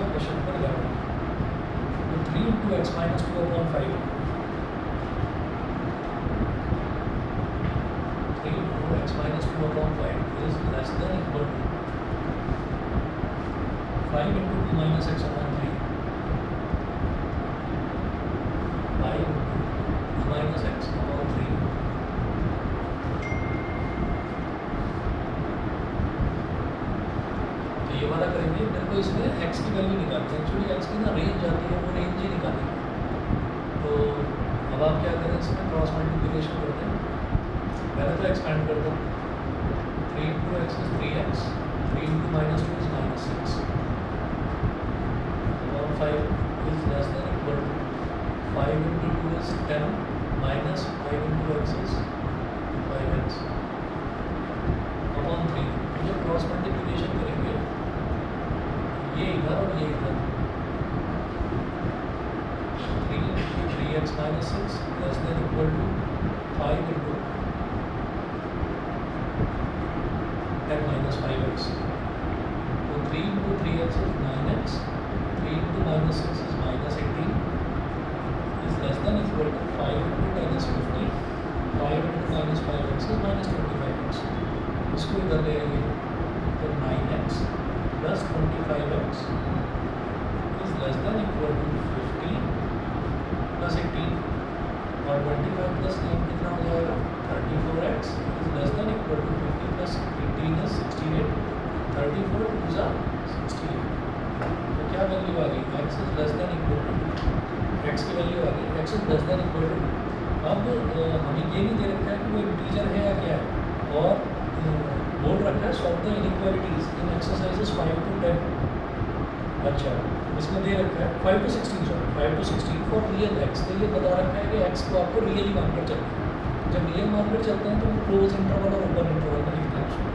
है question number 11। तो 3 into x minus 2/5, 3 into x minus 2/5 is less than equal to 5 into 2 minus x upon 3, 5 into 2 minus x upon 3। ये वाला करेंगे। मेरे को इसमें x की वैल्यू निकालनी है। एक्चुअली x की ना रेंज आती है, वो रेंज ही निकालनी है। तो अब आप क्या करें, इसमें क्रॉस मल्टीप्लिकेशन करते हैं। पहले तो एक्सपेंड करते हैं। 3 into x is 3x, 3 into minus 2 is -6, और 5 is less than equal to 5 into 2 is 10 minus 5 into x is 5x upon 3। जब क्रॉस मल्टीप्लिकेशन करेंगे ये इधर और ये इधर, 3 into 3x minus 6 less than equal to 5 into 10 minus 5x। तो 3 into 3x is 9x, 3 into minus 6 is -18 is less than equal to 5 into 10 is 50, 5 into minus 5x is -25x। इसको इधर ले आइए तो 9x plus 25x is less than equal to 50 plus 18, और 25 plus 9 कितना हो जाएगा 34x is less than equal to 50 plus 18 is 68, 34 two जा 68। तो क्या वैल्यू आ गई, x is less than equal to, x की वैल्यू आ गई x is less than equal to. अब हमें ये नहीं दे रखा है कि वो इंटीजर है या क्या है, और बोल रखा है solve the inequalities in exercises 5 to 10। अच्छा, इसमें दे रखा है 5 to 16, sorry 5 to 16 for real x. तो ये बता रखा है कि एक्स को आपको रियली मानकर चलना है। जब रियल मानकर चलते हैं तो वो क्लोज इंटरवल और ओपन इंटरवल में लिखते हैं उसको।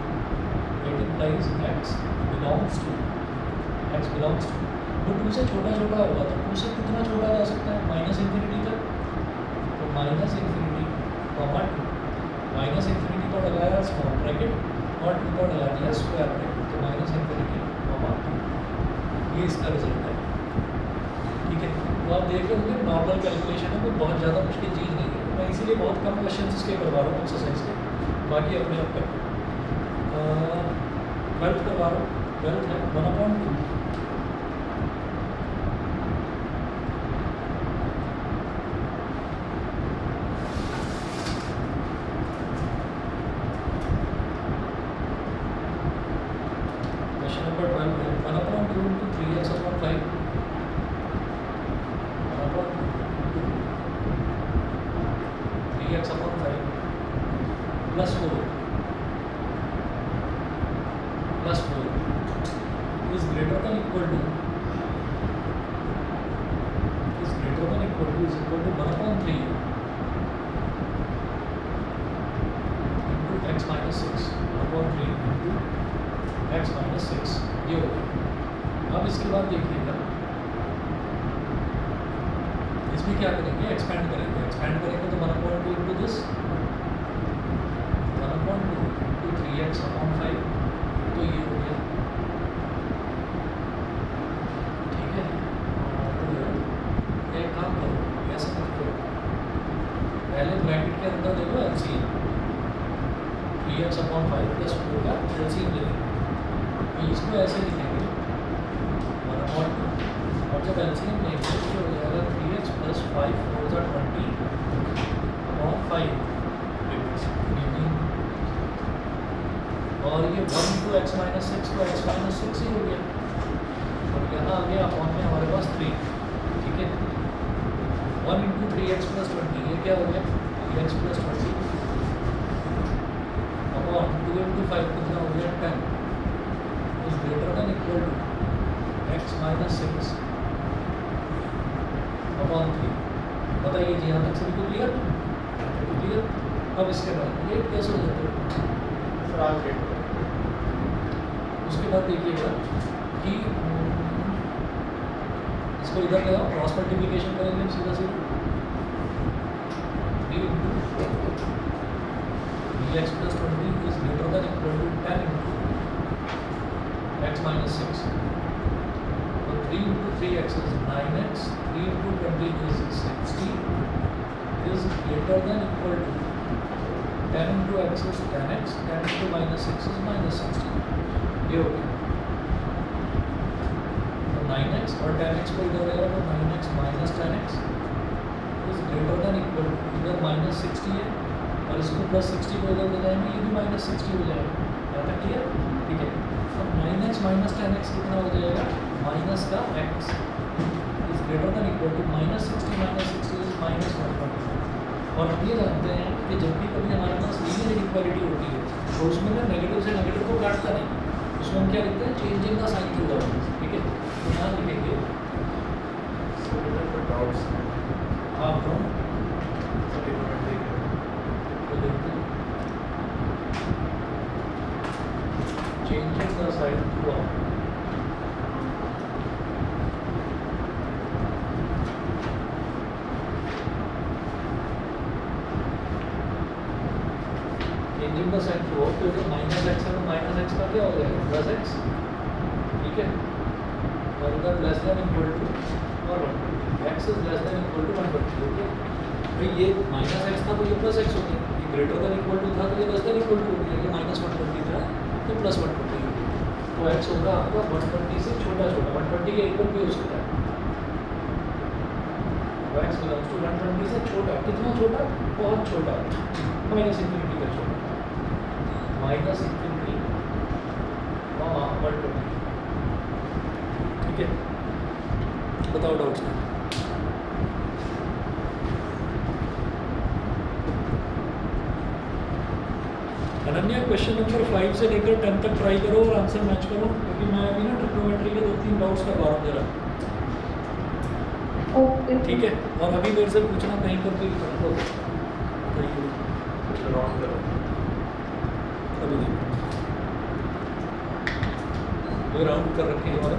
It implies x belongs to, वो 2 से छोटा छोटा होगा, तो 2 से कितना छोटा जा सकता है, -∞ तक। तो -∞, -∞ पर लगाया स्मॉल ब्रैकेट और 2 पर लगा दिया स्क्वायर ब्रैकेट, तो -∞, ये इसका रिजल्ट है। ठीक है, तो आप देख रहे होंगे नॉर्मल कैलकुलेशन है, कोई बहुत ज़्यादा मुश्किल चीज़ नहीं है। मैं इसीलिए बहुत कम क्वेश्चन इसके करवा रहा हूँ एक्सरसाइज के, बाकी अपने आप कर 12th करवा रहा हूँ। 12th है 1/2। क्वेश्चन नंबर 12 है 1/2 into 3x upon 5, 1/2 into 3x upon 5 plus 4 is greater than equal to, is equal to 1/3 into x minus 6, 1/3 into x minus 6, ये हो गया। अब इसके बाद देखिएगा इसमें क्या करेंगे, एक्सपेंड करेंगे तो 1/2 into this, 1/2 into 3x upon 5, तो ये हो गया। ठीक है, और एक काम करो, ऐसा मत करो, पहले ब्रैकेट के अंदर देखो एलसीएम, 3x upon 5 प्लस 4 का एलसीएम ले लेंगे। इसको ऐसे लिखेंगे 1/2, और जब एलसीएम लेंगे तो हो जाएगा 3x प्लस 5 4 20 और 5, और ये 1 into x minus 6 तो x minus 6 ही हो गया, और यहाँ आ गया अपॉन में हमारे पास 3। ठीक है, 1 into 3x plus 20, ये क्या हो गया 3x plus 20 अपॉन 2 into 5 कितना हो गया 10, is greater than equal to x minus 6 upon 3। बताइए जी, यहाँ तक सभी को क्लियर? अब इसके बाद रेट कैसे हो जाते हैं, उसके बाद देखिएगा कि इसको इधर लगाओ, क्रॉस मल्टीप्लिकेशन करेंगे सीधा 3 into 3x plus 20 is greater than equal to 10 into x minus 6। तो 3 into 3x is 9x, 3 into 20 is 60, is greater than equal to 10 into x is 10x, 10 into minus 6 is minus 60. ये हो गया। तो 9x और 10x को इधर रहेगा तो 9x minus 10x is greater than equal to, इधर minus 60 है और इसको प्लस 60 को इधर ले जाएंगे, ये भी minus 60 हो जाएगा। यहाँ तक क्लियर? ठीक है। अब 9x minus 10x कितना हो जाएगा? माइनस का x is greater than equal to minus 60 is minus 120। और हम ये जानते हैं कि जब भी कभी हमारे पास लीनियर इनइक्वालिटी होती है तो उसमें ना नेगेटिव से नेगेटिव को काटता नहीं, उसमें हम क्या लिखते हैं? चेंजिंग का साइन थ्रू द वैल्यूज। ठीक है, तो यहाँ लिखेंगे हाँ तो changing the sign to up. Changing the sign to up, क्योंकि माइनस एक्स है तो माइनस एक्स का क्या हो जाएगा? Plus x. ठीक है, और इधर लेस देन इक्वल टू और 120, x is less than equal to 120। Okay भाई, ये माइनस एक्स था तो ये प्लस एक्स हो गया, ये ग्रेटर देन इक्वल टू था तो ये लेस देन इक्वल टू हो गया, ये माइनस 120 था तो प्लस 120 हो गया। तो एक्स होगा आपका 120 से छोटा छोटा, 120 के इक्वल भी हो सकता है। तो एक्स बिलोंग्स टू 120 से छोटा, कितना छोटा? बहुत छोटा, माइनस इन्फिनिटी का छोटा, माइनस इन्फिनिटी 120। ठीक है, बताओ डाउट्स का। अनन्या, क्वेश्चन नंबर 5 से लेकर 10 तक ट्राई करो और आंसर मैच करो, क्योंकि मैं अभी ना ट्रिग्नोमेट्री के 2-3 डाउट्स करवा रहा हूँ जरा। ओके ठीक है, और अभी मेरे से पूछना कहीं पर कोई अभी ये राउंड कर रखे हैं हमारे।